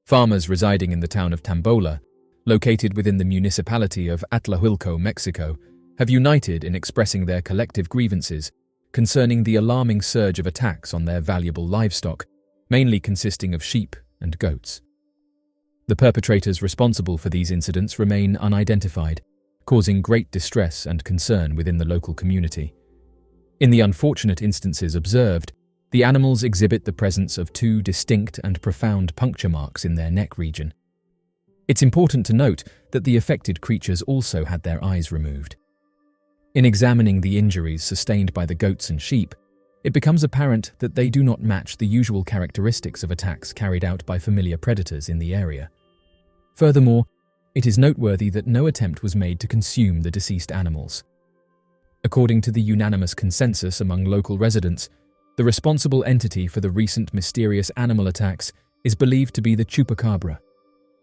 Farmers residing in the town of Tambola, located within the municipality of Atlahuilco, Mexico, have united in expressing their collective grievances concerning the alarming surge of attacks on their valuable livestock, mainly consisting of sheep and goats. The perpetrators responsible for these incidents remain unidentified, causing great distress and concern within the local community. In the unfortunate instances observed, the animals exhibit the presence of two distinct and profound puncture marks in their neck region. It's important to note that the affected creatures also had their eyes removed. In examining the injuries sustained by the goats and sheep, it becomes apparent that they do not match the usual characteristics of attacks carried out by familiar predators in the area. Furthermore, it is noteworthy that no attempt was made to consume the deceased animals. According to the unanimous consensus among local residents, the responsible entity for the recent mysterious animal attacks is believed to be the Chupacabra,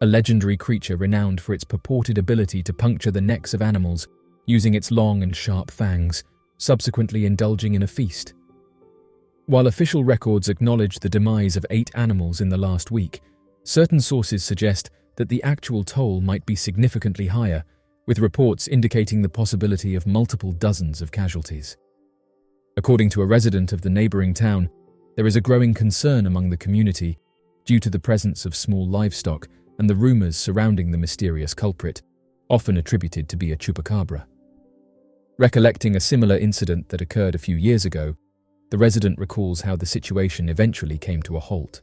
a legendary creature renowned for its purported ability to puncture the necks of animals using its long and sharp fangs, subsequently indulging in a feast. While official records acknowledge the demise of 8 animals in the last week, certain sources suggest that the actual toll might be significantly higher, with reports indicating the possibility of multiple dozens of casualties. According to a resident of the neighboring town, there is a growing concern among the community due to the presence of small livestock and the rumors surrounding the mysterious culprit, often attributed to be a chupacabra. Recollecting a similar incident that occurred a few years ago, the resident recalls how the situation eventually came to a halt.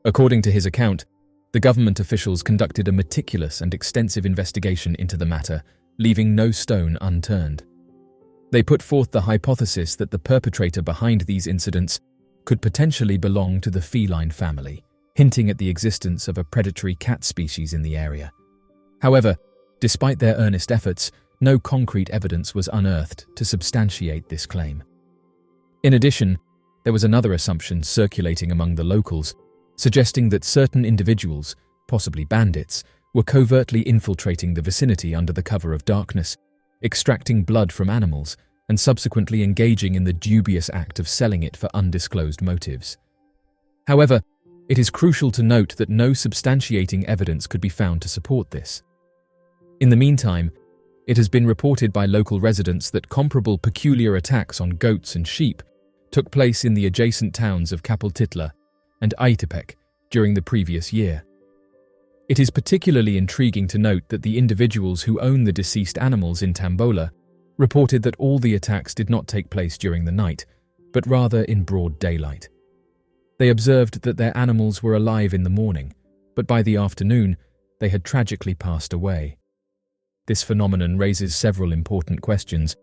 According to his account, the government officials conducted a meticulous and extensive investigation into the matter, leaving no stone unturned. They put forth the hypothesis that the perpetrator behind these incidents could potentially belong to the feline family, hinting at the existence of a predatory cat species in the area. However, despite their earnest efforts, no concrete evidence was unearthed to substantiate this claim. In addition, there was another assumption circulating among the locals, suggesting that certain individuals, possibly bandits, were covertly infiltrating the vicinity under the cover of darkness, extracting blood from animals, and subsequently engaging in the dubious act of selling it for undisclosed motives. However, it is crucial to note that no substantiating evidence could be found to support this. In the meantime, it has been reported by local residents that comparable peculiar attacks on goats and sheep took place in the adjacent towns of Capultitla and Aitepec during the previous year. It is particularly intriguing to note that the individuals who own the deceased animals in Tambola reported that all the attacks did not take place during the night, but rather in broad daylight. They observed that their animals were alive in the morning, but by the afternoon, they had tragically passed away. This phenomenon raises several important questions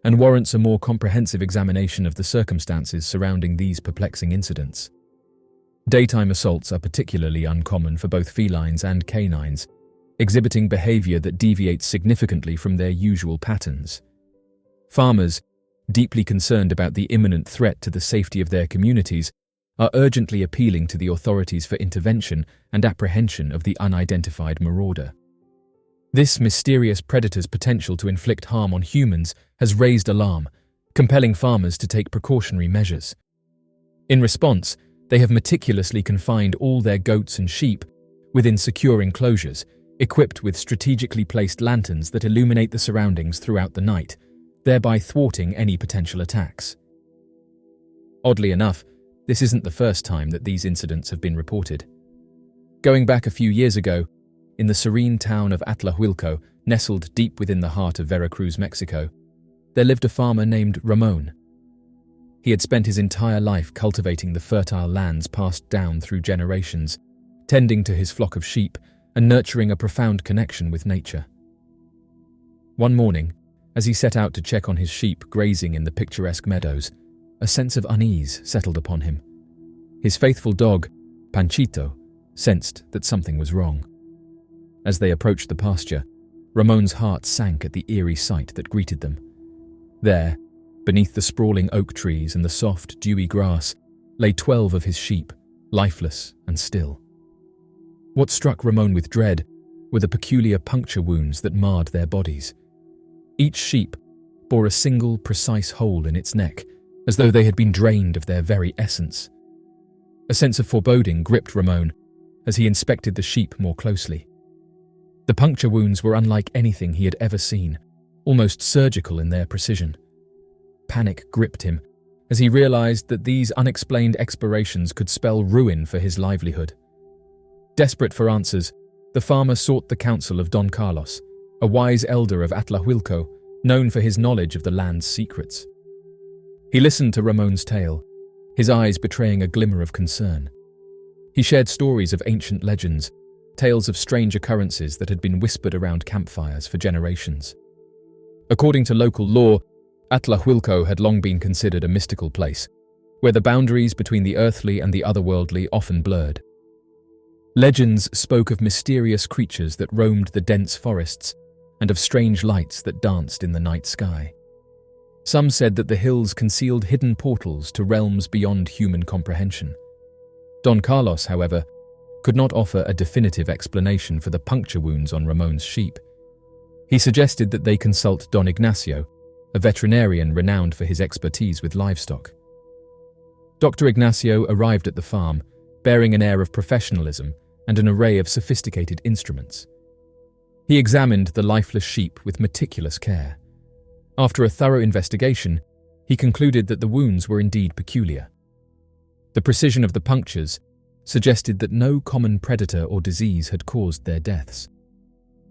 and warrants a more comprehensive examination of the circumstances surrounding these perplexing incidents. Daytime assaults are particularly uncommon for both felines and canines, exhibiting behavior that deviates significantly from their usual patterns. Farmers, deeply concerned about the imminent threat to the safety of their communities, are urgently appealing to the authorities for intervention and apprehension of the unidentified marauder. This mysterious predator's potential to inflict harm on humans has raised alarm, compelling farmers to take precautionary measures. In response, they have meticulously confined all their goats and sheep within secure enclosures, equipped with strategically placed lanterns that illuminate the surroundings throughout the night, thereby thwarting any potential attacks. Oddly enough, this isn't the first time that these incidents have been reported. Going back a few years ago, in the serene town of Atlahuilco, nestled deep within the heart of Veracruz, Mexico, there lived a farmer named Ramon. He had spent his entire life cultivating the fertile lands passed down through generations, tending to his flock of sheep and nurturing a profound connection with nature. One morning, as he set out to check on his sheep grazing in the picturesque meadows, a sense of unease settled upon him. His faithful dog, Panchito, sensed that something was wrong. As they approached the pasture, Ramon's heart sank at the eerie sight that greeted them. There, beneath the sprawling oak trees and the soft, dewy grass, lay 12 of his sheep, lifeless and still. What struck Ramon with dread were the peculiar puncture wounds that marred their bodies. Each sheep bore a single, precise hole in its neck, as though they had been drained of their very essence. A sense of foreboding gripped Ramon, as he inspected the sheep more closely. The puncture wounds were unlike anything he had ever seen, almost surgical in their precision. Panic gripped him as he realized that these unexplained expirations could spell ruin for his livelihood. Desperate for answers, the farmer sought the counsel of Don Carlos, a wise elder of Atlahuilco, known for his knowledge of the land's secrets. He listened to Ramon's tale, his eyes betraying a glimmer of concern. He shared stories of ancient legends, tales of strange occurrences that had been whispered around campfires for generations. According to local law, Atlahuilco had long been considered a mystical place, where the boundaries between the earthly and the otherworldly often blurred. Legends spoke of mysterious creatures that roamed the dense forests and of strange lights that danced in the night sky. Some said that the hills concealed hidden portals to realms beyond human comprehension. Don Carlos, however, could not offer a definitive explanation for the puncture wounds on Ramon's sheep. He suggested that they consult Don Ignacio, a veterinarian renowned for his expertise with livestock. Dr. Ignacio arrived at the farm, bearing an air of professionalism and an array of sophisticated instruments. He examined the lifeless sheep with meticulous care. After a thorough investigation, he concluded that the wounds were indeed peculiar. The precision of the punctures suggested that no common predator or disease had caused their deaths.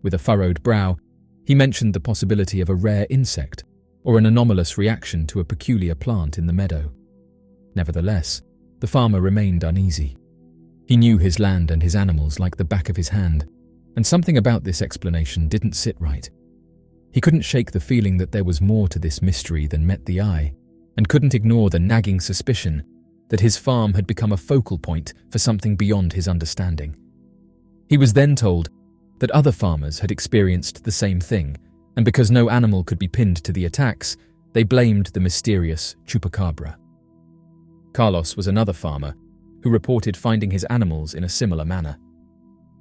With a furrowed brow, he mentioned the possibility of a rare insect or an anomalous reaction to a peculiar plant in the meadow. Nevertheless, the farmer remained uneasy. He knew his land and his animals like the back of his hand, and something about this explanation didn't sit right. He couldn't shake the feeling that there was more to this mystery than met the eye, and couldn't ignore the nagging suspicion that his farm had become a focal point for something beyond his understanding. He was then told that other farmers had experienced the same thing, and because no animal could be pinned to the attacks, they blamed the mysterious Chupacabra. Carlos was another farmer who reported finding his animals in a similar manner.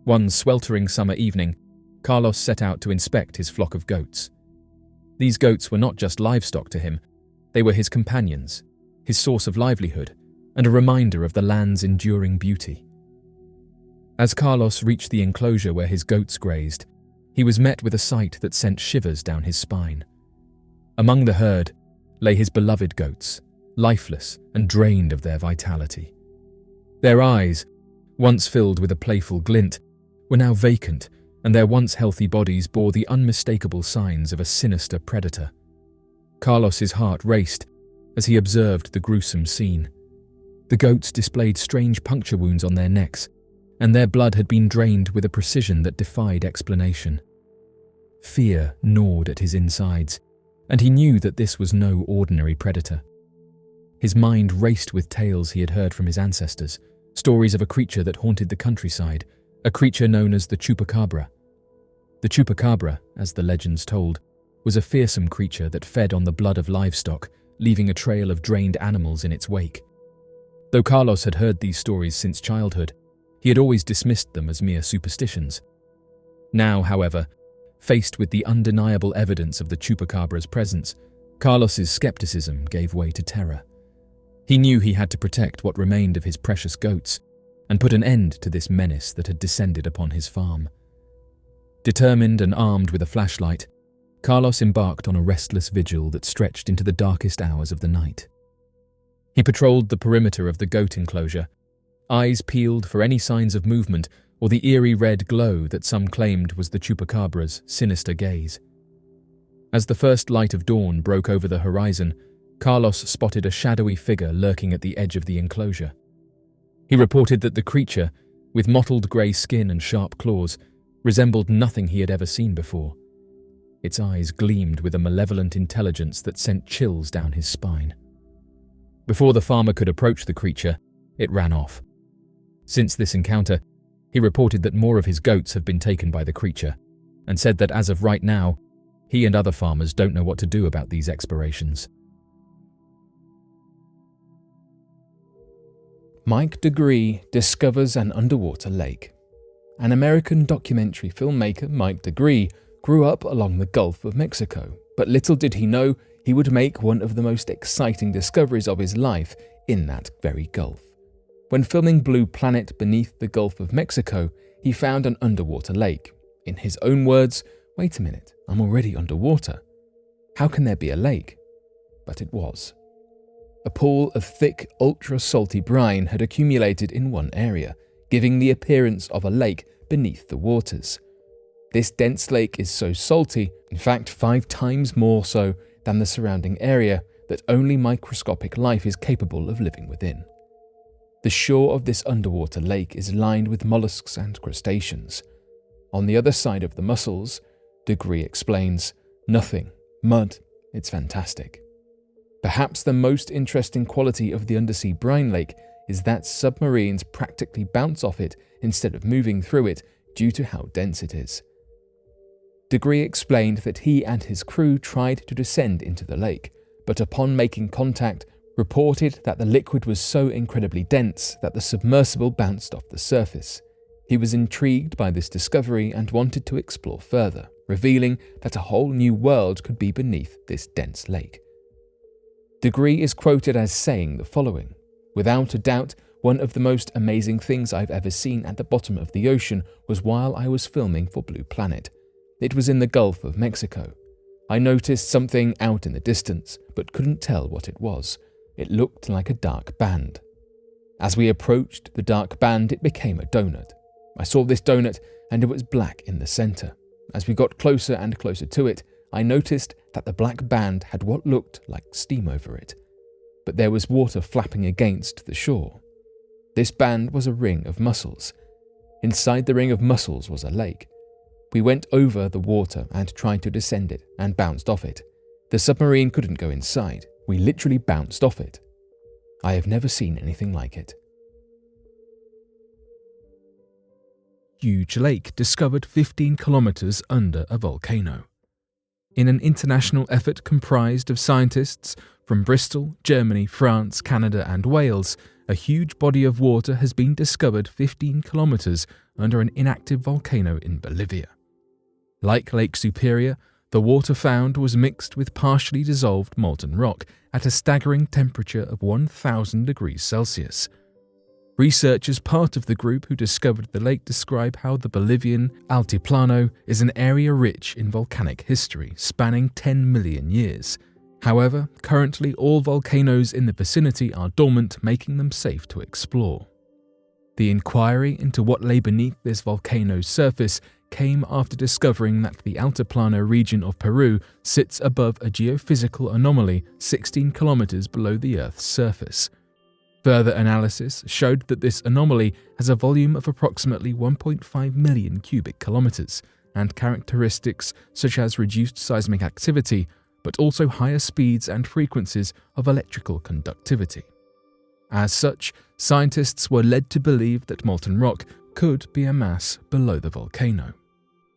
One sweltering summer evening, Carlos set out to inspect his flock of goats. These goats were not just livestock to him, they were his companions, his source of livelihood, and a reminder of the land's enduring beauty. As Carlos reached the enclosure where his goats grazed, he was met with a sight that sent shivers down his spine. Among the herd lay his beloved goats, lifeless and drained of their vitality. Their eyes, once filled with a playful glint, were now vacant, and their once healthy bodies bore the unmistakable signs of a sinister predator. Carlos's heart raced as he observed the gruesome scene. The goats displayed strange puncture wounds on their necks, and their blood had been drained with a precision that defied explanation. Fear gnawed at his insides, and he knew that this was no ordinary predator. His mind raced with tales he had heard from his ancestors, stories of a creature that haunted the countryside, a creature known as the Chupacabra. The Chupacabra, as the legends told, was a fearsome creature that fed on the blood of livestock, leaving a trail of drained animals in its wake. Though Carlos had heard these stories since childhood, he had always dismissed them as mere superstitions. Now, however, faced with the undeniable evidence of the Chupacabra's presence, Carlos's skepticism gave way to terror. He knew he had to protect what remained of his precious goats and put an end to this menace that had descended upon his farm. Determined and armed with a flashlight, Carlos embarked on a restless vigil that stretched into the darkest hours of the night. He patrolled the perimeter of the goat enclosure, eyes peeled for any signs of movement or the eerie red glow that some claimed was the Chupacabra's sinister gaze. As the first light of dawn broke over the horizon, Carlos spotted a shadowy figure lurking at the edge of the enclosure. He reported that the creature, with mottled grey skin and sharp claws, resembled nothing he had ever seen before. Its eyes gleamed with a malevolent intelligence that sent chills down his spine. Before the farmer could approach the creature, it ran off. Since this encounter, he reported that more of his goats have been taken by the creature, and said that as of right now, he and other farmers don't know what to do about these expirations. Mike DeGree discovers an underwater lake. An American documentary filmmaker, Mike DeGree, grew up along the Gulf of Mexico, but little did he know he would make one of the most exciting discoveries of his life in that very Gulf. When filming Blue Planet beneath the Gulf of Mexico, he found an underwater lake. In his own words, "Wait a minute, I'm already underwater. How can there be a lake?" But it was. A pool of thick, ultra-salty brine had accumulated in one area, giving the appearance of a lake beneath the waters. This dense lake is so salty, in fact 5 times more so than the surrounding area, that only microscopic life is capable of living within. The shore of this underwater lake is lined with mollusks and crustaceans. On the other side of the mussels, Degree explains, nothing, mud, it's fantastic. Perhaps the most interesting quality of the undersea brine lake is that submarines practically bounce off it instead of moving through it due to how dense it is. Degree explained that he and his crew tried to descend into the lake, but upon making contact, reported that the liquid was so incredibly dense that the submersible bounced off the surface. He was intrigued by this discovery and wanted to explore further, revealing that a whole new world could be beneath this dense lake. Degree is quoted as saying the following, "Without a doubt, one of the most amazing things I've ever seen at the bottom of the ocean was while I was filming for Blue Planet. It was in the Gulf of Mexico. I noticed something out in the distance, but couldn't tell what it was. It looked like a dark band. As we approached the dark band, it became a donut. I saw this donut and it was black in the center. As we got closer and closer to it, I noticed that the black band had what looked like steam over it, but there was water flapping against the shore. This band was a ring of mussels. Inside the ring of mussels was a lake. We went over the water and tried to descend it and bounced off it. The submarine couldn't go inside. We literally bounced off it. I have never seen anything like it." Huge lake discovered 15 kilometers under a volcano. In an international effort comprised of scientists from Bristol, Germany, France, Canada, and Wales, a huge body of water has been discovered 15 kilometers under an inactive volcano in Bolivia. Like Lake Superior, the water found was mixed with partially dissolved molten rock at a staggering temperature of 1,000 degrees Celsius. Researchers part of the group who discovered the lake describe how the Bolivian Altiplano is an area rich in volcanic history spanning 10 million years. However, currently all volcanoes in the vicinity are dormant, making them safe to explore. The inquiry into what lay beneath this volcano's surface came after discovering that the Altiplano region of Peru sits above a geophysical anomaly 16 kilometers below the Earth's surface. Further analysis showed that this anomaly has a volume of approximately 1.5 million cubic kilometers and characteristics such as reduced seismic activity, but also higher speeds and frequencies of electrical conductivity. As such, scientists were led to believe that molten rock could be a mass below the volcano.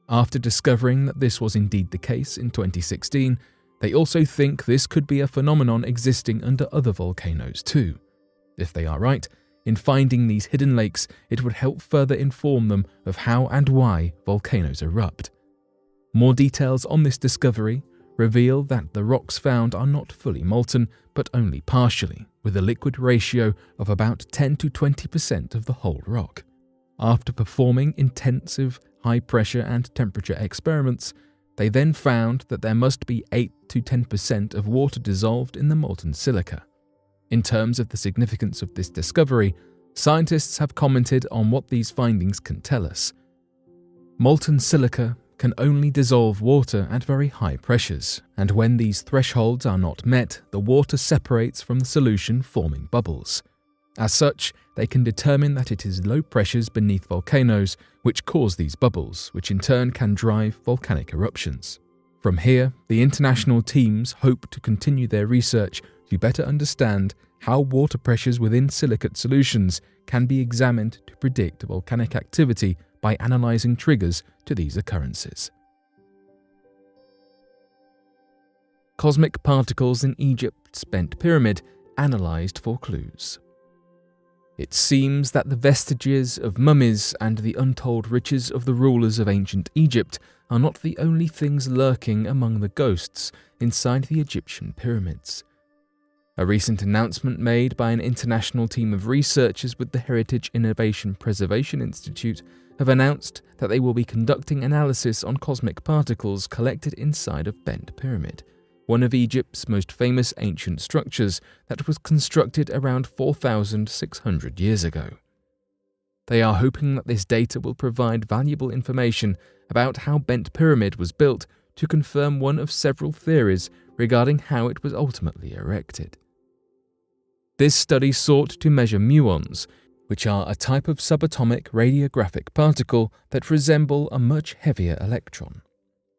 After discovering that this was indeed the case in 2016, they also think this could be a phenomenon existing under other volcanoes too. If they are right, in finding these hidden lakes, it would help further inform them of how and why volcanoes erupt. More details on this discovery reveal that the rocks found are not fully molten, but only partially, with a liquid ratio of about 10 to 20% of the whole rock. After performing intensive high pressure and temperature experiments, they then found that there must be 8 to 10% of water dissolved in the molten silica. In terms of the significance of this discovery, scientists have commented on what these findings can tell us. Molten silica can only dissolve water at very high pressures, and when these thresholds are not met, the water separates from the solution, forming bubbles. As such, they can determine that it is low pressures beneath volcanoes which cause these bubbles, which in turn can drive volcanic eruptions. From here, the international teams hope to continue their research to better understand how water pressures within silicate solutions can be examined to predict volcanic activity by analyzing triggers to these occurrences. Cosmic particles in Egypt's bent pyramid analyzed for clues. It seems that the vestiges of mummies and the untold riches of the rulers of ancient Egypt are not the only things lurking among the ghosts inside the Egyptian pyramids. A recent announcement made by an international team of researchers with the Heritage Innovation Preservation Institute have announced that they will be conducting analysis on cosmic particles collected inside of Bent Pyramid, one of Egypt's most famous ancient structures that was constructed around 4,600 years ago. They are hoping that this data will provide valuable information about how Bent Pyramid was built to confirm one of several theories regarding how it was ultimately erected. This study sought to measure muons, which are a type of subatomic radiographic particle that resemble a much heavier electron.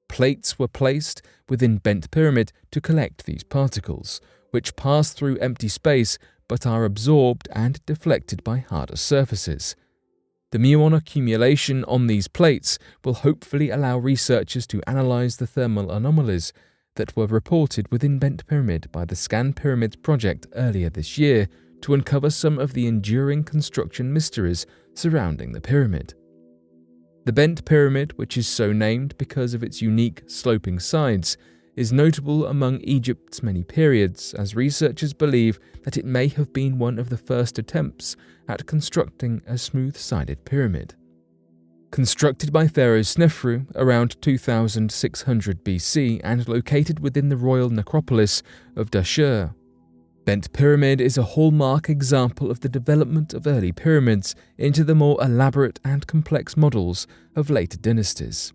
Plates were placed within Bent Pyramid to collect these particles, which pass through empty space but are absorbed and deflected by harder surfaces. The muon accumulation on these plates will hopefully allow researchers to analyze the thermal anomalies that were reported within Bent Pyramid by the Scan Pyramids project earlier this year to uncover some of the enduring construction mysteries surrounding the pyramid. The Bent Pyramid, which is so named because of its unique sloping sides, is notable among Egypt's many periods, as researchers believe that it may have been one of the first attempts at constructing a smooth-sided pyramid. Constructed by Pharaoh Snefru around 2600 BC and located within the royal necropolis of Dashur, Bent Pyramid is a hallmark example of the development of early pyramids into the more elaborate and complex models of later dynasties.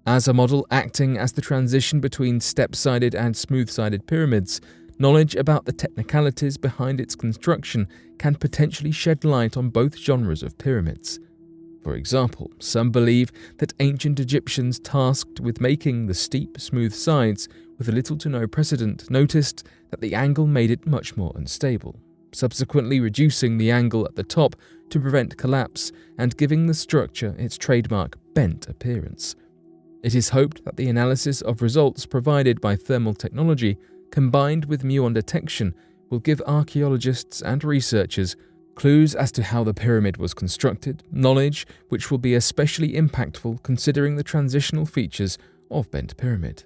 As a model acting as the transition between step-sided and smooth-sided pyramids, knowledge about the technicalities behind its construction can potentially shed light on both genres of pyramids. For example, some believe that ancient Egyptians tasked with making the steep, smooth sides with little to no precedent noticed that the angle made it much more unstable, subsequently reducing the angle at the top to prevent collapse and giving the structure its trademark bent appearance. It is hoped that the analysis of results provided by thermal technology, combined with muon detection, will give archaeologists and researchers clues as to how the pyramid was constructed, knowledge which will be especially impactful considering the transitional features of Bent Pyramid.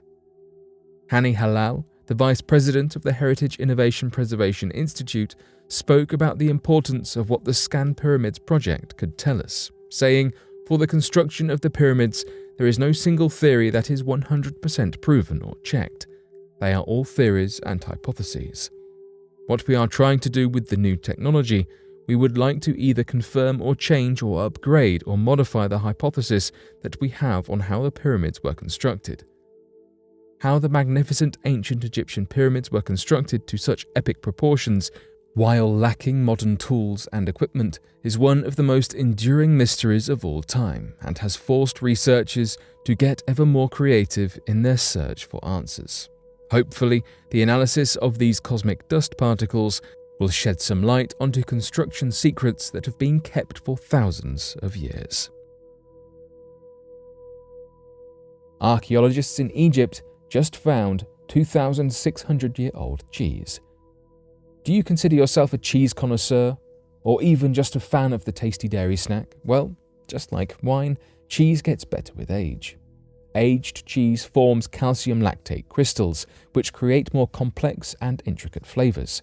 Hani Halal, the vice president of the Heritage Innovation Preservation Institute, spoke about the importance of what the Scan Pyramids project could tell us, saying, "For the construction of the pyramids, there is no single theory that is 100% proven or checked. They are all theories and hypotheses. What we are trying to do with the new technology, we would like to either confirm or change or upgrade or modify the hypothesis that we have on how the pyramids were constructed. How the magnificent ancient Egyptian pyramids were constructed to such epic proportions while lacking modern tools and equipment is one of the most enduring mysteries of all time and has forced researchers to get ever more creative in their search for answers. Hopefully, the analysis of these cosmic dust particles will shed some light onto construction secrets that have been kept for thousands of years." Archaeologists in Egypt just found 2,600-year-old cheese. Do you consider yourself a cheese connoisseur, or even just a fan of the tasty dairy snack? Well, just like wine, cheese gets better with age. Aged cheese forms calcium lactate crystals, which create more complex and intricate flavors.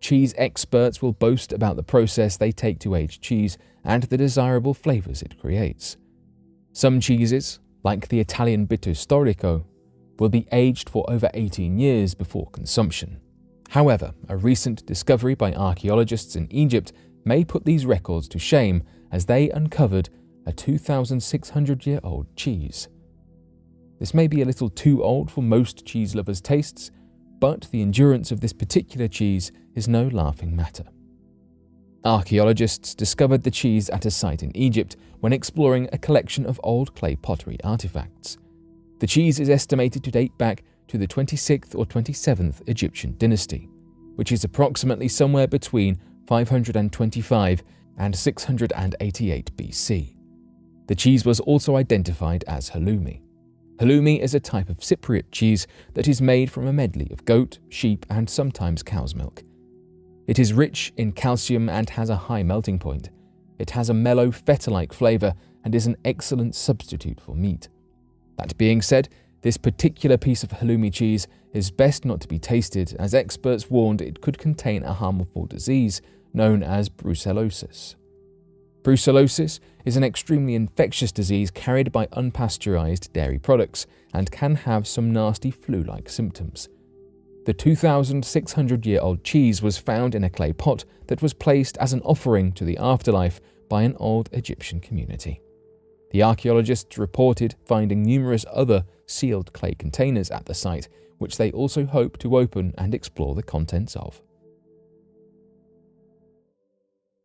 Cheese experts will boast about the process they take to age cheese and the desirable flavors it creates. Some cheeses, like the Italian Bitto Storico, will be aged for over 18 years before consumption. However, a recent discovery by archaeologists in Egypt may put these records to shame as they uncovered a 2,600-year-old cheese. This may be a little too old for most cheese lovers' tastes, but the endurance of this particular cheese is no laughing matter. Archaeologists discovered the cheese at a site in Egypt when exploring a collection of old clay pottery artifacts. The cheese is estimated to date back to the 26th or 27th Egyptian dynasty, which is approximately somewhere between 525 and 688 BC. The cheese was also identified as halloumi. Halloumi is a type of Cypriot cheese that is made from a medley of goat, sheep, and sometimes cow's milk. It is rich in calcium and has a high melting point. It has a mellow feta-like flavor and is an excellent substitute for meat. That being said, This particular piece of halloumi cheese is best not to be tasted, as experts warned it could contain a harmful disease known as brucellosis. Brucellosis is an extremely infectious disease carried by unpasteurized dairy products and can have some nasty flu-like symptoms. The 2,600-year-old cheese was found in a clay pot that was placed as an offering to the afterlife by an old Egyptian community. The archaeologists reported finding numerous other sealed clay containers at the site, which they also hope to open and explore the contents of.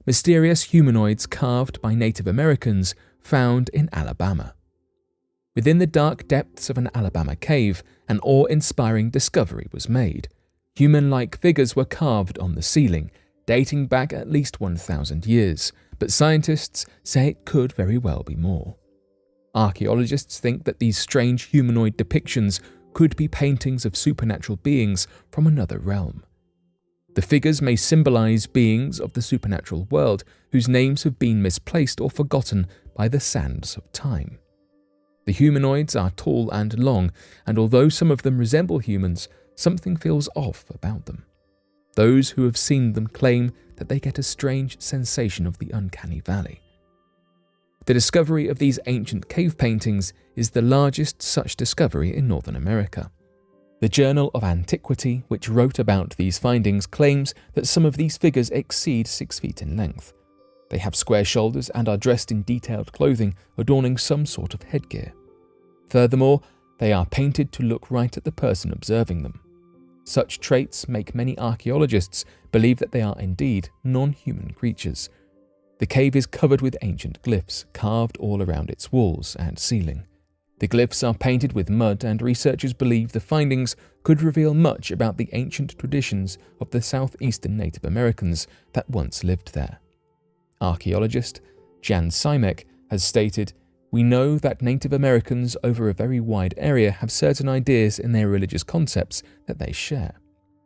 Mysterious humanoids carved by Native Americans found in Alabama. Within the dark depths of an Alabama cave, an awe-inspiring discovery was made. Human-like figures were carved on the ceiling, dating back at least 1,000 years, but scientists say it could very well be more. Archaeologists think that these strange humanoid depictions could be paintings of supernatural beings from another realm. The figures may symbolize beings of the supernatural world whose names have been misplaced or forgotten by the sands of time. The humanoids are tall and long, and although some of them resemble humans, something feels off about them. Those who have seen them claim that they get a strange sensation of the uncanny valley. The discovery of these ancient cave paintings is the largest such discovery in Northern America. The Journal of Antiquity, which wrote about these findings, claims that some of these figures exceed 6 feet in length. They have square shoulders and are dressed in detailed clothing adorning some sort of headgear. Furthermore, they are painted to look right at the person observing them. Such traits make many archaeologists believe that they are indeed non-human creatures. The cave is covered with ancient glyphs carved all around its walls and ceiling. The glyphs are painted with mud, and researchers believe the findings could reveal much about the ancient traditions of the southeastern Native Americans that once lived there. Archaeologist Jan Simek has stated, "We know that Native Americans over a very wide area have certain ideas in their religious concepts that they share.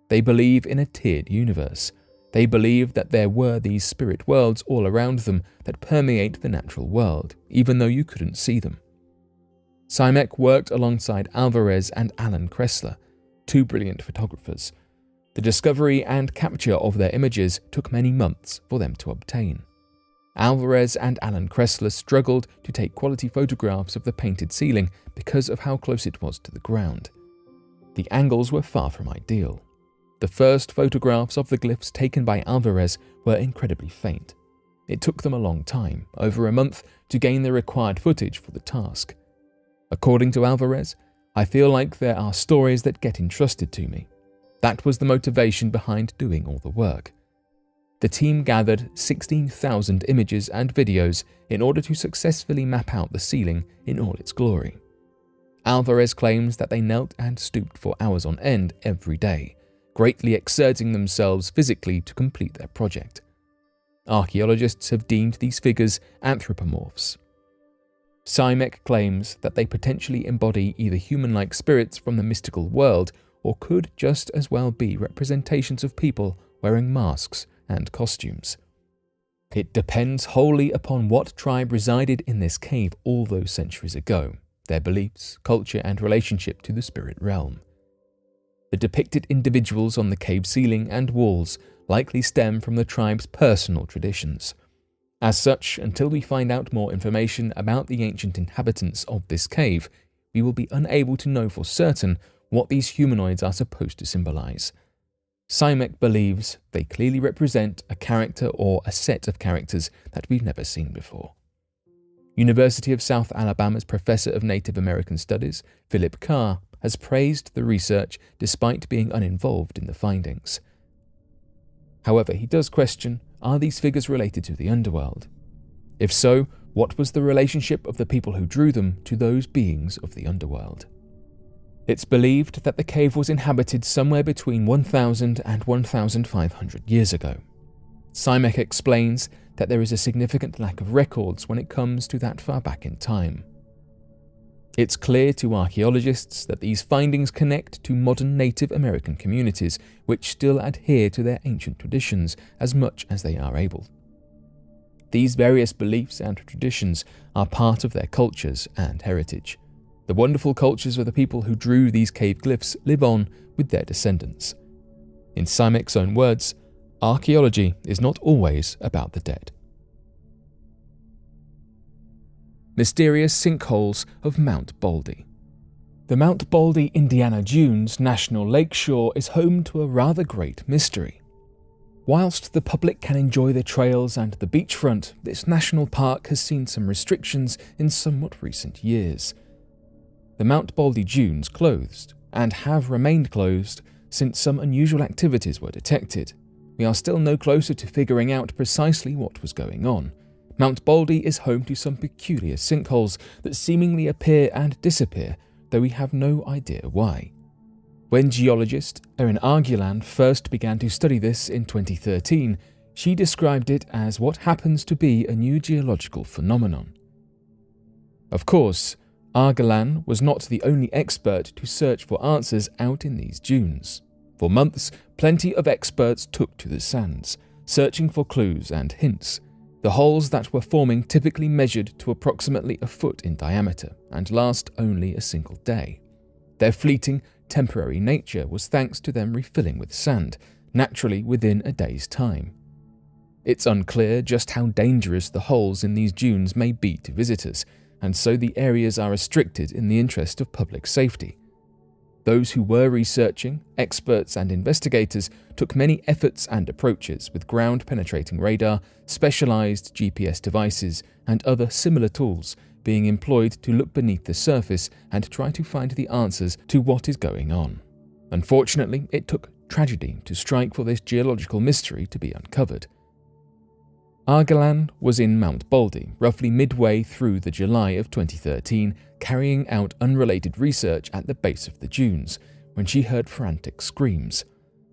They believe in a tiered universe. They believe that there were these spirit worlds all around them that permeate the natural world, even though you couldn't see them." Simek worked alongside Alvarez and Alan Kressler, two brilliant photographers. The discovery and capture of their images took many months for them to obtain. Alvarez and Alan Kressler struggled to take quality photographs of the painted ceiling because of how close it was to the ground. The angles were far from ideal. The first photographs of the glyphs taken by Alvarez were incredibly faint. It took them a long time, over a month, to gain the required footage for the task. According to Alvarez, "I feel like there are stories that get entrusted to me. That was the motivation behind doing all the work." The team gathered 16,000 images and videos in order to successfully map out the ceiling in all its glory. Alvarez claims that they knelt and stooped for hours on end every day, greatly exerting themselves physically to complete their project. Archaeologists have deemed these figures anthropomorphs. Simek claims that they potentially embody either human-like spirits from the mystical world or could just as well be representations of people wearing masks and costumes. It depends wholly upon what tribe resided in this cave all those centuries ago, their beliefs, culture, and relationship to the spirit realm. The depicted individuals on the cave ceiling and walls likely stem from the tribe's personal traditions. As such, until we find out more information about the ancient inhabitants of this cave, we will be unable to know for certain what these humanoids are supposed to symbolize. Simek believes they clearly represent a character or a set of characters that we've never seen before. University of South Alabama's Professor of Native American Studies, Philip Carr, has praised the research despite being uninvolved in the findings. However, he does question, are these figures related to the underworld? If so, what was the relationship of the people who drew them to those beings of the underworld? It's believed that the cave was inhabited somewhere between 1,000 and 1,500 years ago. Simek explains that there is a significant lack of records when it comes to that far back in time. It's clear to archaeologists that these findings connect to modern Native American communities, which still adhere to their ancient traditions as much as they are able. These various beliefs and traditions are part of their cultures and heritage. The wonderful cultures of the people who drew these cave glyphs live on with their descendants. In Simek's own words, archaeology is not always about the dead. Mysterious sinkholes of Mount Baldy. The Mount Baldy, Indiana Dunes National Lakeshore is home to a rather great mystery. Whilst the public can enjoy the trails and the beachfront, this national park has seen some restrictions in somewhat recent years. The Mount Baldy dunes closed, and have remained closed, since some unusual activities were detected. We are still no closer to figuring out precisely what was going on. Mount Baldy is home to some peculiar sinkholes that seemingly appear and disappear, though we have no idea why. When geologist Erin Arguland first began to study this in 2013, she described it as what happens to be a new geological phenomenon. Of course, Arguland was not the only expert to search for answers out in these dunes. For months, plenty of experts took to the sands, searching for clues and hints. The holes that were forming typically measured to approximately a foot in diameter and last only a single day. Their fleeting, temporary nature was thanks to them refilling with sand, naturally within a day's time. It's unclear just how dangerous the holes in these dunes may be to visitors, and so the areas are restricted in the interest of public safety. Those who were researching, experts and investigators, took many efforts and approaches with ground-penetrating radar, specialized GPS devices, and other similar tools being employed to look beneath the surface and try to find the answers to what is going on. Unfortunately, it took tragedy to strike for this geological mystery to be uncovered. Arguland was in Mount Baldy, roughly midway through the July of 2013, carrying out unrelated research at the base of the dunes, when she heard frantic screams.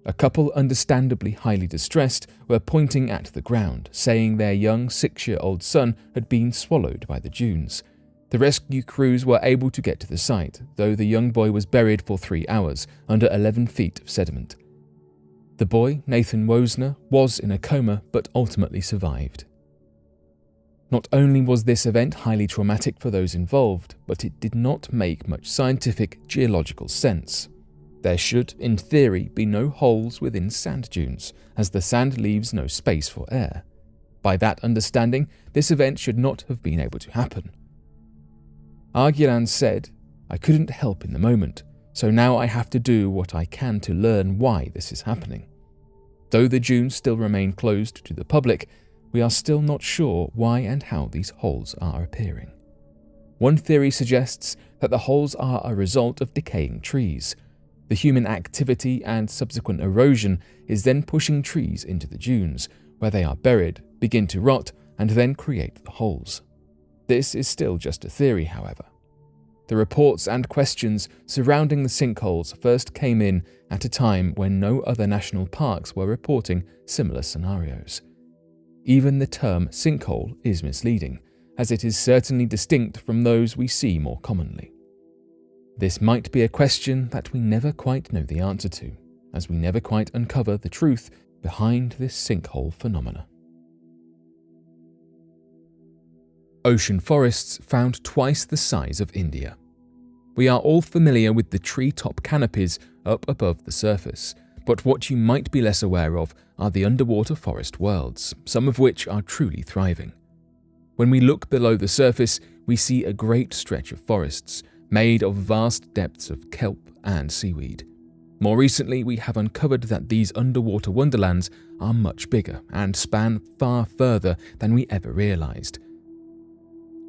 A couple, understandably highly distressed, were pointing at the ground, saying their young 6-year-old son had been swallowed by the dunes. The rescue crews were able to get to the site, though the young boy was buried for 3 hours under 11 feet of sediment. The boy, Nathan Wosner, was in a coma but ultimately survived. Not only was this event highly traumatic for those involved, but it did not make much scientific geological sense. There should, in theory, be no holes within sand dunes, as the sand leaves no space for air. By that understanding, this event should not have been able to happen. Arguland said, "I couldn't help in the moment, so now I have to do what I can to learn why this is happening. Though the dunes still remain closed to the public, we are still not sure why and how these holes are appearing. One theory suggests that the holes are a result of decaying trees. The human activity and subsequent erosion is then pushing trees into the dunes, where they are buried, begin to rot, and then create the holes. This is still just a theory, however. The reports and questions surrounding the sinkholes first came in at a time when no other national parks were reporting similar scenarios. Even the term sinkhole is misleading, as it is certainly distinct from those we see more commonly. This might be a question that we never quite know the answer to, as we never quite uncover the truth behind this sinkhole phenomena. Ocean forests found twice the size of India. We are all familiar with the treetop canopies up above the surface, but what you might be less aware of are the underwater forest worlds, some of which are truly thriving. When we look below the surface, we see a great stretch of forests, made of vast depths of kelp and seaweed. More recently, we have uncovered that these underwater wonderlands are much bigger and span far further than we ever realized.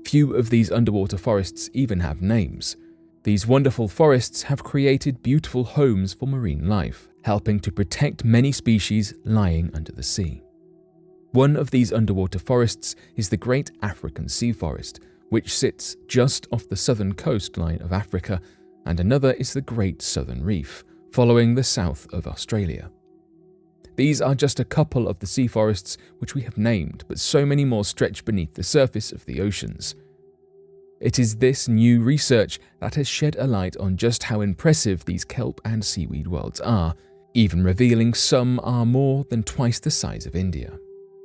Few of these underwater forests even have names. These wonderful forests have created beautiful homes for marine life, helping to protect many species lying under the sea. One of these underwater forests is the Great African Sea Forest, which sits just off the southern coastline of Africa, and another is the Great Southern Reef, following the south of Australia. These are just a couple of the sea forests which we have named, but so many more stretch beneath the surface of the oceans. It is this new research that has shed a light on just how impressive these kelp and seaweed worlds are, even revealing some are more than twice the size of India.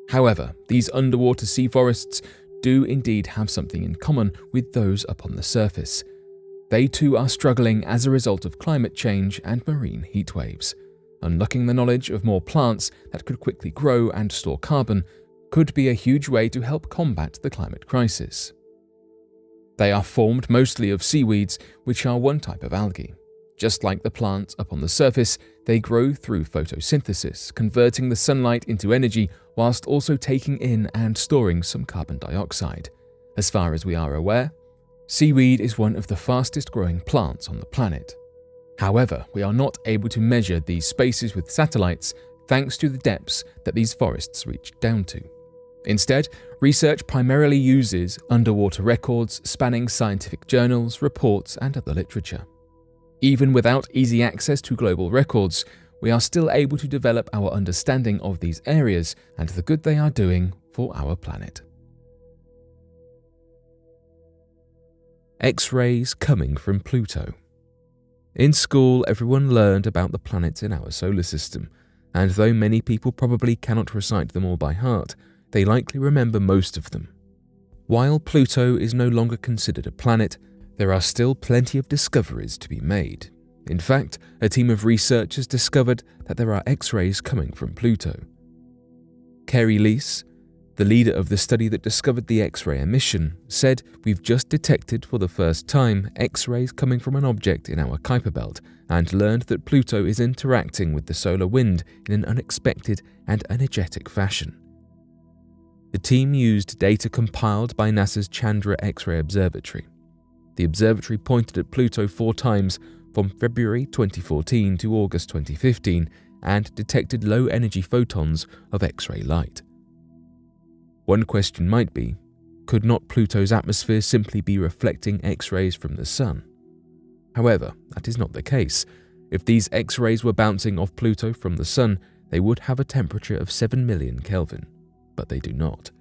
However, these underwater sea forests do indeed have something in common with those up on the surface. They too are struggling as a result of climate change and marine heat waves. Unlocking the knowledge of more plants that could quickly grow and store carbon could be a huge way to help combat the climate crisis. They are formed mostly of seaweeds, which are one type of algae. Just like the plants up on the surface, they grow through photosynthesis, converting the sunlight into energy whilst also taking in and storing some carbon dioxide. As far as we are aware, seaweed is one of the fastest growing plants on the planet. However, we are not able to measure these spaces with satellites thanks to the depths that these forests reach down to. Instead, research primarily uses underwater records spanning scientific journals, reports, and other literature. Even without easy access to global records, we are still able to develop our understanding of these areas and the good they are doing for our planet. X-rays coming from Pluto. In school, everyone learned about the planets in our solar system, and though many people probably cannot recite them all by heart, they likely remember most of them. While Pluto is no longer considered a planet, there are still plenty of discoveries to be made. In fact, a team of researchers discovered that there are X-rays coming from Pluto. Kerry Leese, the leader of the study that discovered the X-ray emission, said, "We've just detected for the first time X-rays coming from an object in our Kuiper belt and learned that Pluto is interacting with the solar wind in an unexpected and energetic fashion." The team used data compiled by NASA's Chandra X-ray Observatory. The observatory pointed at Pluto 4 times from February 2014 to August 2015 and detected low-energy photons of X-ray light. One question might be, could not Pluto's atmosphere simply be reflecting X-rays from the Sun? However, that is not the case. If these X-rays were bouncing off Pluto from the Sun, they would have a temperature of 7 million Kelvin, but they do not.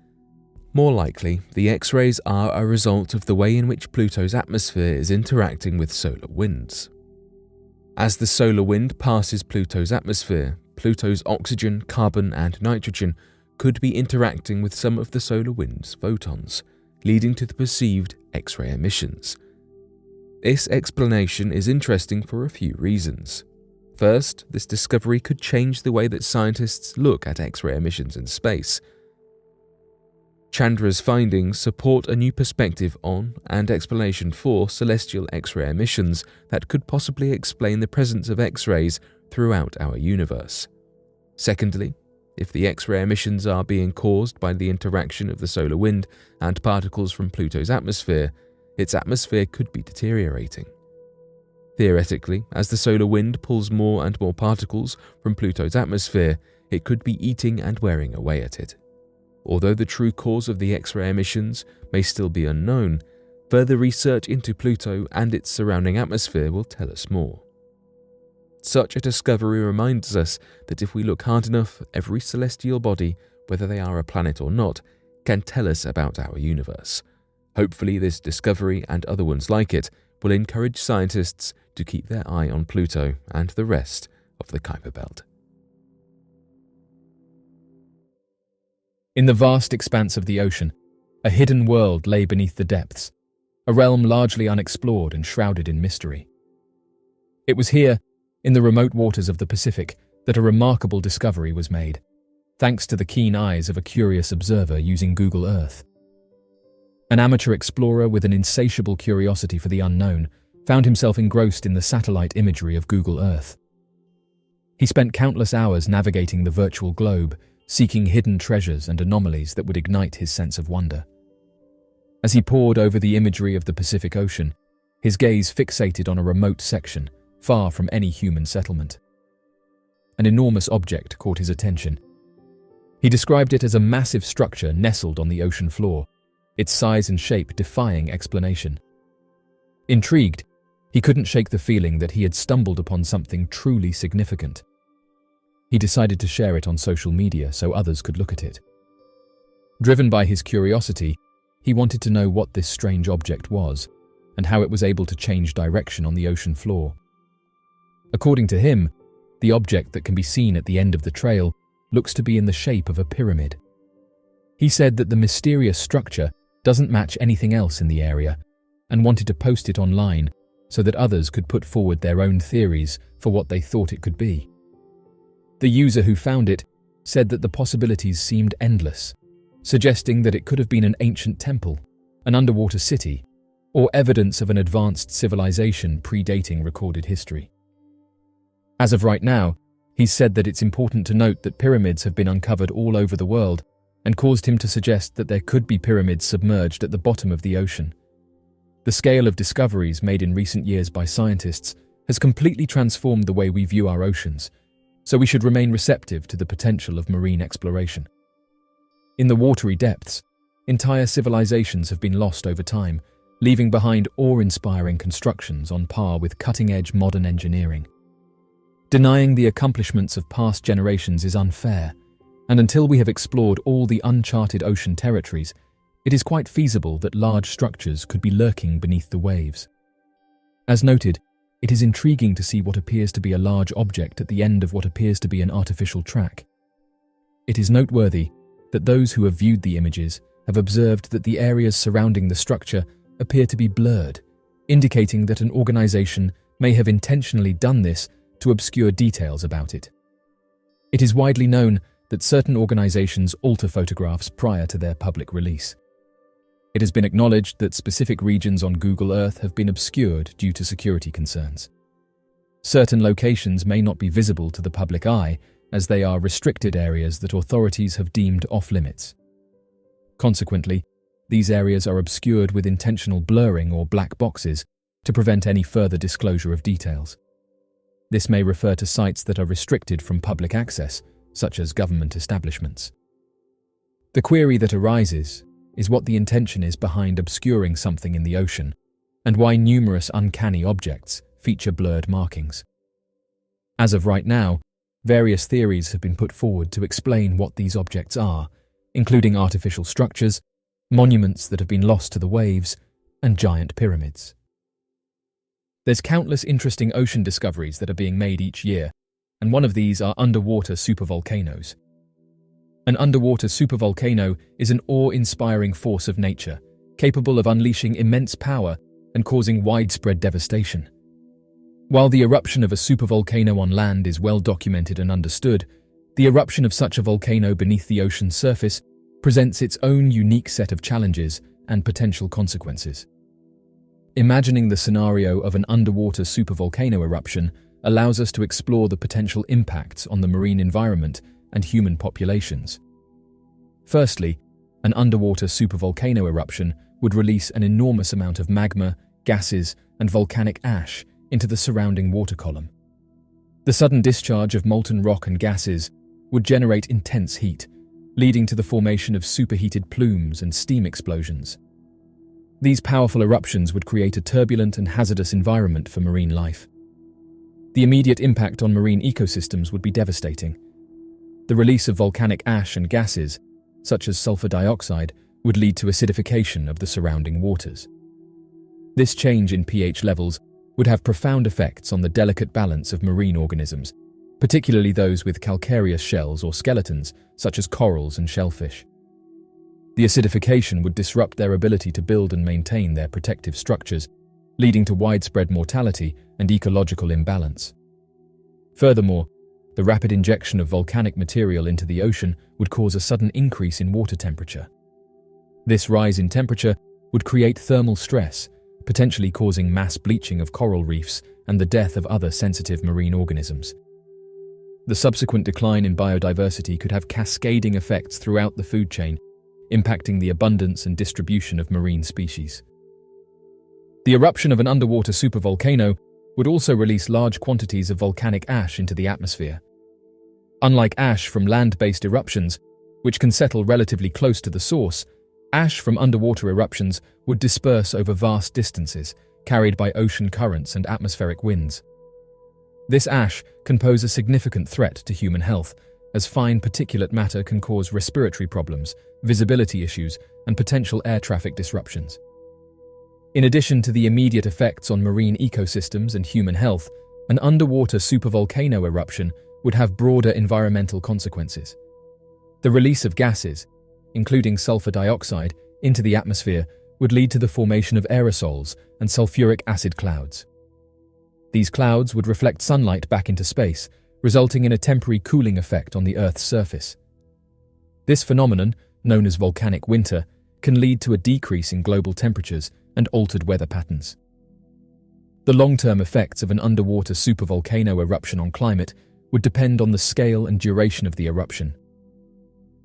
More likely, the X-rays are a result of the way in which Pluto's atmosphere is interacting with solar winds. As the solar wind passes Pluto's atmosphere, Pluto's oxygen, carbon, and nitrogen could be interacting with some of the solar wind's photons, leading to the perceived X-ray emissions. This explanation is interesting for a few reasons. First, this discovery could change the way that scientists look at X-ray emissions in space. Chandra's findings support a new perspective on and explanation for celestial X-ray emissions that could possibly explain the presence of X-rays throughout our universe. Secondly, if the X-ray emissions are being caused by the interaction of the solar wind and particles from Pluto's atmosphere, its atmosphere could be deteriorating. Theoretically, as the solar wind pulls more and more particles from Pluto's atmosphere, it could be eating and wearing away at it. Although the true cause of the X-ray emissions may still be unknown, further research into Pluto and its surrounding atmosphere will tell us more. Such a discovery reminds us that if we look hard enough, every celestial body, whether they are a planet or not, can tell us about our universe. Hopefully this discovery and other ones like it will encourage scientists to keep their eye on Pluto and the rest of the Kuiper belt. In the vast expanse of the ocean, a hidden world lay beneath the depths, a realm largely unexplored and shrouded in mystery. It was here, in the remote waters of the Pacific, that a remarkable discovery was made, thanks to the keen eyes of a curious observer using Google Earth. An amateur explorer with an insatiable curiosity for the unknown found himself engrossed in the satellite imagery of Google Earth. He spent countless hours navigating the virtual globe, seeking hidden treasures and anomalies that would ignite his sense of wonder. As he pored over the imagery of the Pacific Ocean, his gaze fixated on a remote section, far from any human settlement. An enormous object caught his attention. He described it as a massive structure nestled on the ocean floor, its size and shape defying explanation. Intrigued, he couldn't shake the feeling that he had stumbled upon something truly significant. He decided to share it on social media so others could look at it. Driven by his curiosity, he wanted to know what this strange object was and how it was able to change direction on the ocean floor. According to him, the object that can be seen at the end of the trail looks to be in the shape of a pyramid. He said that the mysterious structure doesn't match anything else in the area and wanted to post it online so that others could put forward their own theories for what they thought it could be. The user who found it said that the possibilities seemed endless, suggesting that it could have been an ancient temple, an underwater city, or evidence of an advanced civilization predating recorded history. As of right now, he's said that it's important to note that pyramids have been uncovered all over the world and caused him to suggest that there could be pyramids submerged at the bottom of the ocean. The scale of discoveries made in recent years by scientists has completely transformed the way we view our oceans, so we should remain receptive to the potential of marine exploration. In the watery depths, entire civilizations have been lost over time, leaving behind awe-inspiring constructions on par with cutting-edge modern engineering. Denying the accomplishments of past generations is unfair, and until we have explored all the uncharted ocean territories, it is quite feasible that large structures could be lurking beneath the waves. As noted, it is intriguing to see what appears to be a large object at the end of what appears to be an artificial track. It is noteworthy that those who have viewed the images have observed that the areas surrounding the structure appear to be blurred, indicating that an organization may have intentionally done this to obscure details about it. It is widely known that certain organizations alter photographs prior to their public release. It has been acknowledged that specific regions on Google Earth have been obscured due to security concerns. Certain locations may not be visible to the public eye, as they are restricted areas that authorities have deemed off-limits. Consequently, these areas are obscured with intentional blurring or black boxes to prevent any further disclosure of details. This may refer to sites that are restricted from public access, such as government establishments. The query that arises is what the intention is behind obscuring something in the ocean, and why numerous uncanny objects feature blurred markings. As of right now, various theories have been put forward to explain what these objects are, including artificial structures, monuments that have been lost to the waves, and giant pyramids. There's countless interesting ocean discoveries that are being made each year, and one of these are underwater supervolcanoes. An underwater supervolcano is an awe-inspiring force of nature, capable of unleashing immense power and causing widespread devastation. While the eruption of a supervolcano on land is well documented and understood, the eruption of such a volcano beneath the ocean's surface presents its own unique set of challenges and potential consequences. Imagining the scenario of an underwater supervolcano eruption allows us to explore the potential impacts on the marine environment and human populations. Firstly, an underwater supervolcano eruption would release an enormous amount of magma, gases, and volcanic ash into the surrounding water column. The sudden discharge of molten rock and gases would generate intense heat, leading to the formation of superheated plumes and steam explosions. These powerful eruptions would create a turbulent and hazardous environment for marine life. The immediate impact on marine ecosystems would be devastating. The release of volcanic ash and gases, such as sulfur dioxide, would lead to acidification of the surrounding waters. This change in pH levels would have profound effects on the delicate balance of marine organisms, particularly those with calcareous shells or skeletons, such as corals and shellfish. The acidification would disrupt their ability to build and maintain their protective structures, leading to widespread mortality and ecological imbalance. Furthermore, the rapid injection of volcanic material into the ocean would cause a sudden increase in water temperature. This rise in temperature would create thermal stress, potentially causing mass bleaching of coral reefs and the death of other sensitive marine organisms. The subsequent decline in biodiversity could have cascading effects throughout the food chain, impacting the abundance and distribution of marine species. The eruption of an underwater supervolcano would also release large quantities of volcanic ash into the atmosphere. Unlike ash from land-based eruptions, which can settle relatively close to the source, ash from underwater eruptions would disperse over vast distances, carried by ocean currents and atmospheric winds. This ash can pose a significant threat to human health, as fine particulate matter can cause respiratory problems, visibility issues, and potential air traffic disruptions. In addition to the immediate effects on marine ecosystems and human health, an underwater supervolcano eruption would have broader environmental consequences. The release of gases, including sulfur dioxide, into the atmosphere would lead to the formation of aerosols and sulfuric acid clouds. These clouds would reflect sunlight back into space, resulting in a temporary cooling effect on the Earth's surface. This phenomenon, known as volcanic winter, can lead to a decrease in global temperatures and altered weather patterns. The long-term effects of an underwater supervolcano eruption on climate would depend on the scale and duration of the eruption.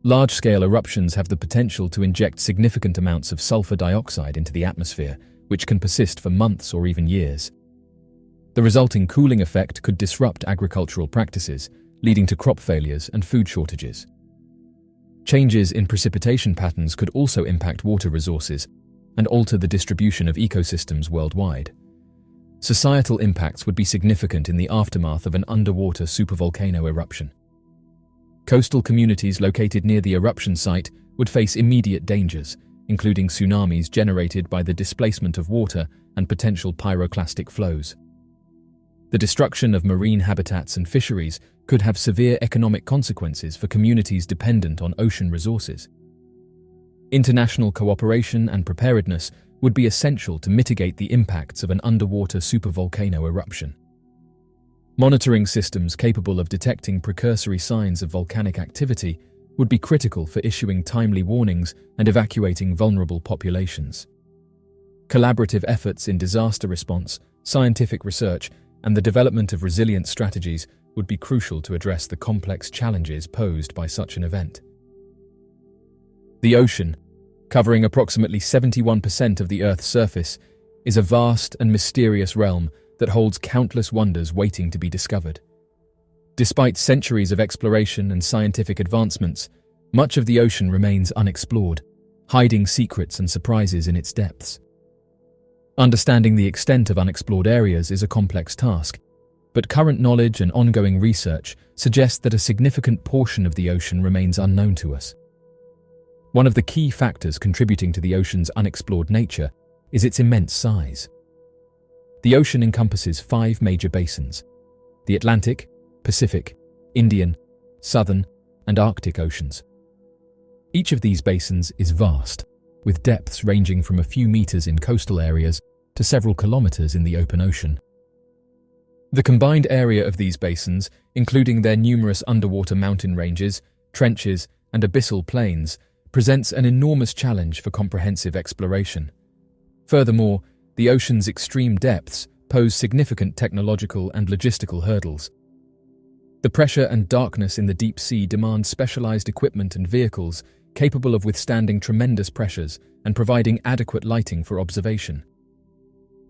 Large-scale eruptions have the potential to inject significant amounts of sulfur dioxide into the atmosphere, which can persist for months or even years. The resulting cooling effect could disrupt agricultural practices, leading to crop failures and food shortages. Changes in precipitation patterns could also impact water resources and alter the distribution of ecosystems worldwide. Societal impacts would be significant in the aftermath of an underwater supervolcano eruption. Coastal communities located near the eruption site would face immediate dangers, including tsunamis generated by the displacement of water and potential pyroclastic flows. The destruction of marine habitats and fisheries could have severe economic consequences for communities dependent on ocean resources. International cooperation and preparedness would be essential to mitigate the impacts of an underwater supervolcano eruption. Monitoring systems capable of detecting precursory signs of volcanic activity would be critical for issuing timely warnings and evacuating vulnerable populations. Collaborative efforts in disaster response, scientific research, and the development of resilient strategies would be crucial to address the complex challenges posed by such an event. The ocean, covering approximately 71% of the Earth's surface, is a vast and mysterious realm that holds countless wonders waiting to be discovered. Despite centuries of exploration and scientific advancements, much of the ocean remains unexplored, hiding secrets and surprises in its depths. Understanding the extent of unexplored areas is a complex task, but current knowledge and ongoing research suggest that a significant portion of the ocean remains unknown to us. One of the key factors contributing to the ocean's unexplored nature is its immense size. The ocean encompasses 5 major basins: the Atlantic, Pacific, Indian, Southern, and Arctic Oceans. Each of these basins is vast, with depths ranging from a few meters in coastal areas to several kilometers in the open ocean. The combined area of these basins, including their numerous underwater mountain ranges, trenches, and abyssal plains, presents an enormous challenge for comprehensive exploration. Furthermore, the ocean's extreme depths pose significant technological and logistical hurdles. The pressure and darkness in the deep sea demand specialized equipment and vehicles capable of withstanding tremendous pressures and providing adequate lighting for observation.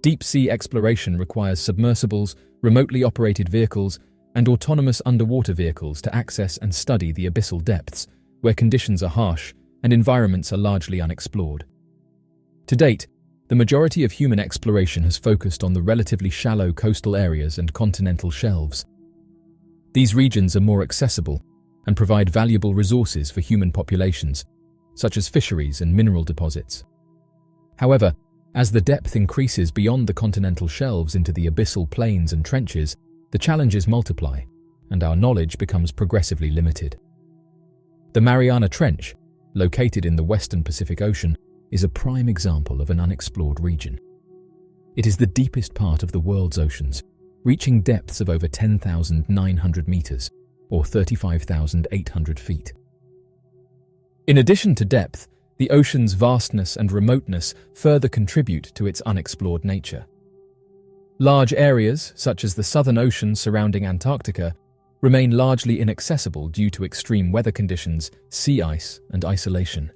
Deep-sea exploration requires submersibles, remotely operated vehicles, and autonomous underwater vehicles to access and study the abyssal depths, where conditions are harsh and environments are largely unexplored. To date, the majority of human exploration has focused on the relatively shallow coastal areas and continental shelves. These regions are more accessible and provide valuable resources for human populations, such as fisheries and mineral deposits. However, as the depth increases beyond the continental shelves into the abyssal plains and trenches, the challenges multiply, and our knowledge becomes progressively limited. The Mariana Trench, located in the western Pacific Ocean, is a prime example of an unexplored region. It is the deepest part of the world's oceans, reaching depths of over 10,900 meters, or 35,800 feet. In addition to depth, the ocean's vastness and remoteness further contribute to its unexplored nature. Large areas, such as the Southern Ocean surrounding Antarctica, remain largely inaccessible due to extreme weather conditions, sea ice, and isolation.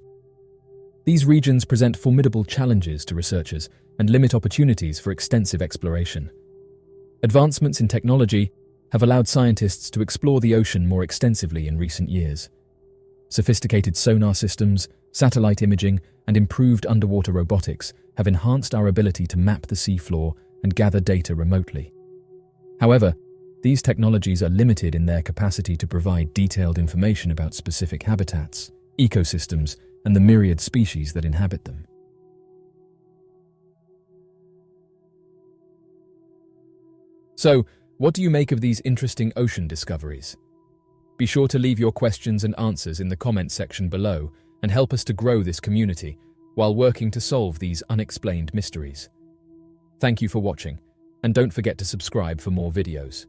These regions present formidable challenges to researchers and limit opportunities for extensive exploration. Advancements in technology have allowed scientists to explore the ocean more extensively in recent years. Sophisticated sonar systems, satellite imaging, and improved underwater robotics have enhanced our ability to map the seafloor and gather data remotely. However, these technologies are limited in their capacity to provide detailed information about specific habitats, ecosystems, and the myriad species that inhabit them. So, what do you make of these interesting ocean discoveries? Be sure to leave your questions and answers in the comments section below and help us to grow this community while working to solve these unexplained mysteries. Thank you for watching, and don't forget to subscribe for more videos.